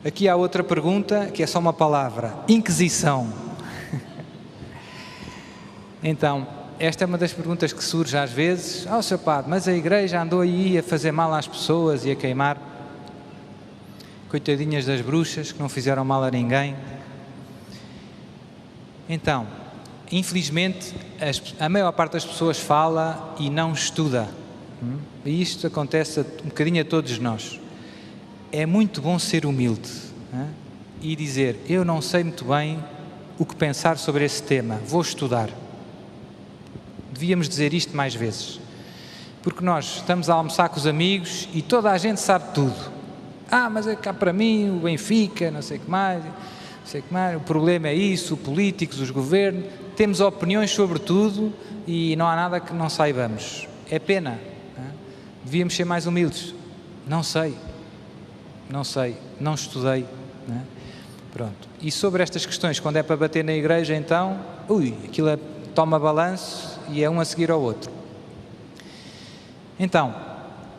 Aqui há outra pergunta, que é só uma palavra: Inquisição. Então, esta é uma das perguntas que surge às vezes: Sr. Padre, mas a Igreja andou aí a fazer mal às pessoas e a queimar. Coitadinhas das bruxas, que não fizeram mal a ninguém. Então, infelizmente, a maior parte das pessoas fala e não estuda. E isto acontece um bocadinho a todos nós. É muito bom ser humilde e dizer: eu não sei muito bem o que pensar sobre esse tema, vou estudar. Devíamos dizer isto mais vezes, porque nós estamos a almoçar com os amigos e toda a gente sabe tudo. Mas é cá para mim, o Benfica, não sei o que mais, o problema é isso, os políticos, os governos, temos opiniões sobre tudo e não há nada que não saibamos. É pena, devíamos ser mais humildes. Não sei, não estudei. Pronto. E sobre estas questões, quando é para bater na Igreja, então, aquilo toma balanço e é um a seguir ao outro. Então,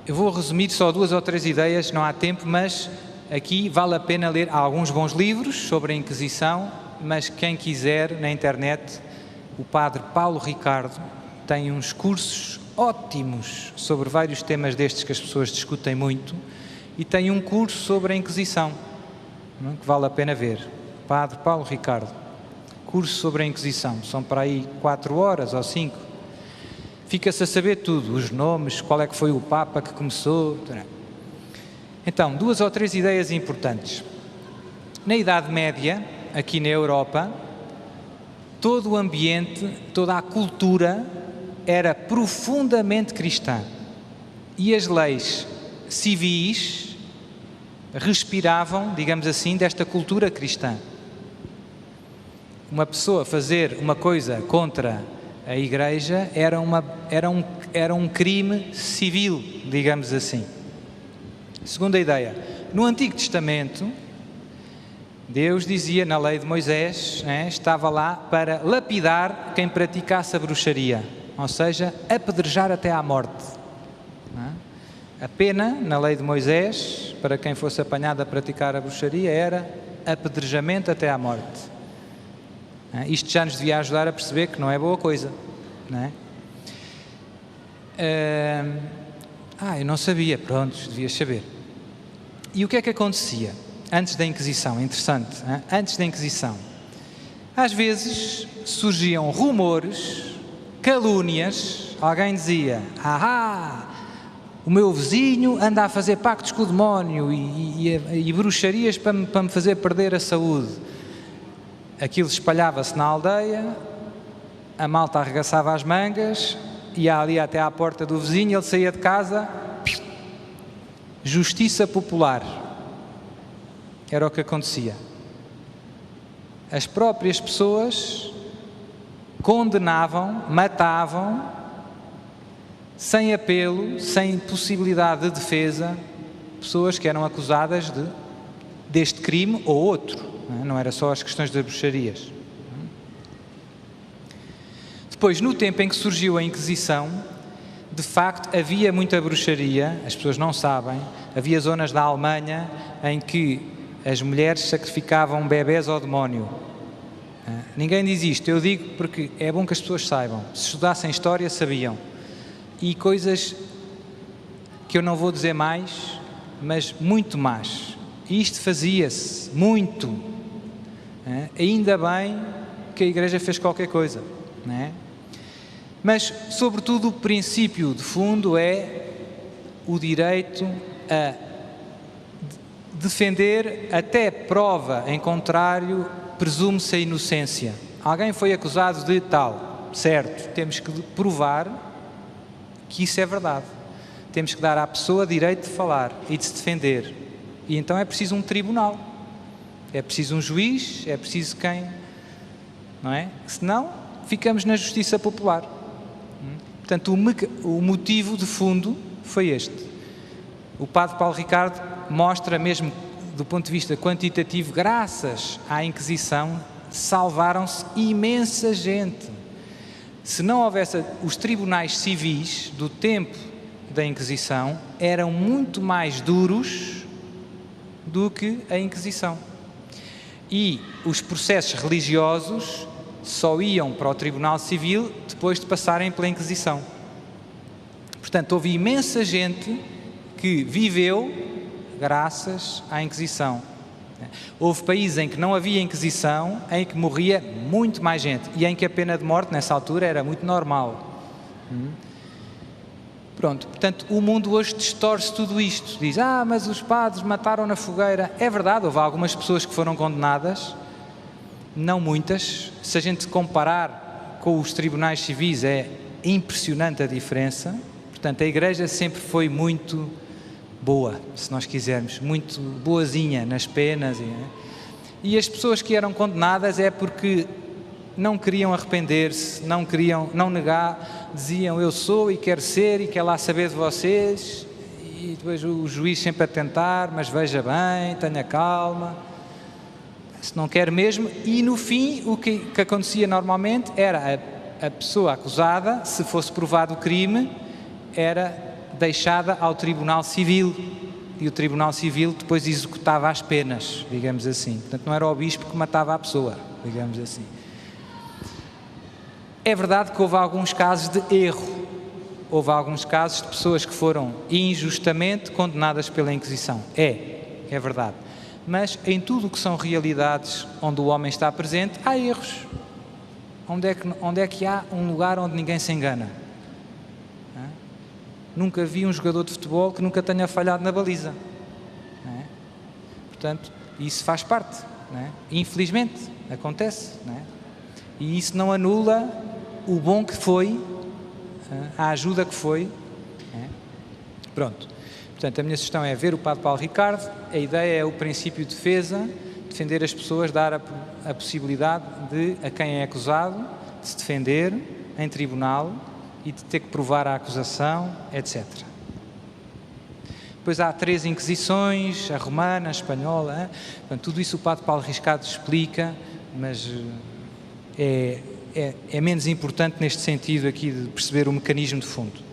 eu vou resumir só 2 ou 3 ideias, não há tempo, mas aqui vale a pena ler alguns bons livros sobre a Inquisição, mas quem quiser, na internet, o padre Paulo Ricardo tem uns cursos ótimos sobre vários temas destes que as pessoas discutem muito, e tem um curso sobre a Inquisição, que vale a pena ver. Padre Paulo Ricardo, curso sobre a Inquisição, são para aí 4 horas ou 5. Fica-se a saber tudo, os nomes, qual é que foi o Papa que começou. Então, 2 ou 3 ideias importantes. Na Idade Média, aqui na Europa, todo o ambiente, toda a cultura era profundamente cristã. E as leis civis respiravam, digamos assim, desta cultura cristã. Uma pessoa fazer uma coisa contra a Igreja era um crime civil, digamos assim. Segunda ideia: no Antigo Testamento, Deus dizia na lei de Moisés, estava lá para lapidar quem praticasse a bruxaria, ou seja, apedrejar até à morte. A pena, na lei de Moisés, para quem fosse apanhado a praticar a bruxaria, era apedrejamento até à morte. Isto já nos devia ajudar a perceber que não é boa coisa, não é? Eu não sabia, pronto, devias saber. E o que é que acontecia antes da Inquisição? Interessante, antes da Inquisição. Às vezes surgiam rumores, calúnias, alguém dizia: o meu vizinho anda a fazer pactos com o demónio e bruxarias para me fazer perder a saúde. Aquilo espalhava-se na aldeia, a malta arregaçava as mangas, ia ali até à porta do vizinho, ele saía de casa, justiça popular. Era o que acontecia. As próprias pessoas condenavam, matavam, sem apelo, sem possibilidade de defesa, pessoas que eram acusadas deste crime ou outro. Não era só as questões das bruxarias. Depois, no tempo em que surgiu a Inquisição, de facto havia muita bruxaria, as pessoas não sabem. Havia zonas da Alemanha em que as mulheres sacrificavam bebés ao demónio. Ninguém diz isto, eu digo porque é bom que as pessoas saibam. Se estudassem história, sabiam. E coisas que eu não vou dizer mais, mas muito mais. E isto fazia-se muito. Ainda bem que a Igreja fez qualquer coisa, não é? Mas, sobretudo, o princípio de fundo é o direito a defender, até prova em contrário, presume-se a inocência. Alguém foi acusado de tal, certo, temos que provar que isso é verdade. Temos que dar à pessoa direito de falar e de se defender. E então é preciso um tribunal, é preciso um juiz, é preciso quem, não é? Senão ficamos na justiça popular. Portanto, o motivo de fundo foi este. O padre Paulo Ricardo mostra, mesmo do ponto de vista quantitativo, graças à Inquisição, salvaram-se imensa gente. Se não houvesse os tribunais civis do tempo da Inquisição, eram muito mais duros do que a Inquisição. E os processos religiosos só iam para o Tribunal Civil depois de passarem pela Inquisição. Portanto, houve imensa gente que viveu graças à Inquisição. Houve países em que não havia Inquisição, em que morria muito mais gente e em que a pena de morte, nessa altura, era muito normal. Pronto, portanto, o mundo hoje distorce tudo isto. Diz, mas os padres mataram na fogueira. É verdade, houve algumas pessoas que foram condenadas, não muitas. Se a gente comparar com os tribunais civis, é impressionante a diferença. Portanto, a Igreja sempre foi muito boa, se nós quisermos, muito boazinha nas penas. E as pessoas que eram condenadas é porque não queriam arrepender-se, não queriam, não negar, diziam eu sou e quero ser e quero lá saber de vocês, e depois o juiz sempre a tentar, mas veja bem, tenha calma, se não quer mesmo, e no fim o que acontecia normalmente era a pessoa acusada, se fosse provado o crime, era deixada ao Tribunal Civil, e o Tribunal Civil depois executava as penas, digamos assim. Portanto, não era o bispo que matava a pessoa, digamos assim. É verdade que houve alguns casos de erro, houve alguns casos de pessoas que foram injustamente condenadas pela Inquisição, é verdade. Mas em tudo o que são realidades onde o homem está presente, há erros. Onde é que há um lugar onde ninguém se engana? Nunca vi um jogador de futebol que nunca tenha falhado na baliza. Portanto, isso faz parte. Infelizmente, acontece. E isso não anula o bom que foi, a ajuda que foi. Pronto. Portanto, a minha sugestão é ver o Padre Paulo Ricardo. A ideia é o princípio de defesa, defender as pessoas, dar a possibilidade de, a quem é acusado, de se defender em tribunal e de ter que provar a acusação, etc. Depois há 3 inquisições, a romana, a espanhola, portanto, tudo isso o Padre Paulo Ricardo explica, mas é menos importante neste sentido aqui de perceber o mecanismo de fundo.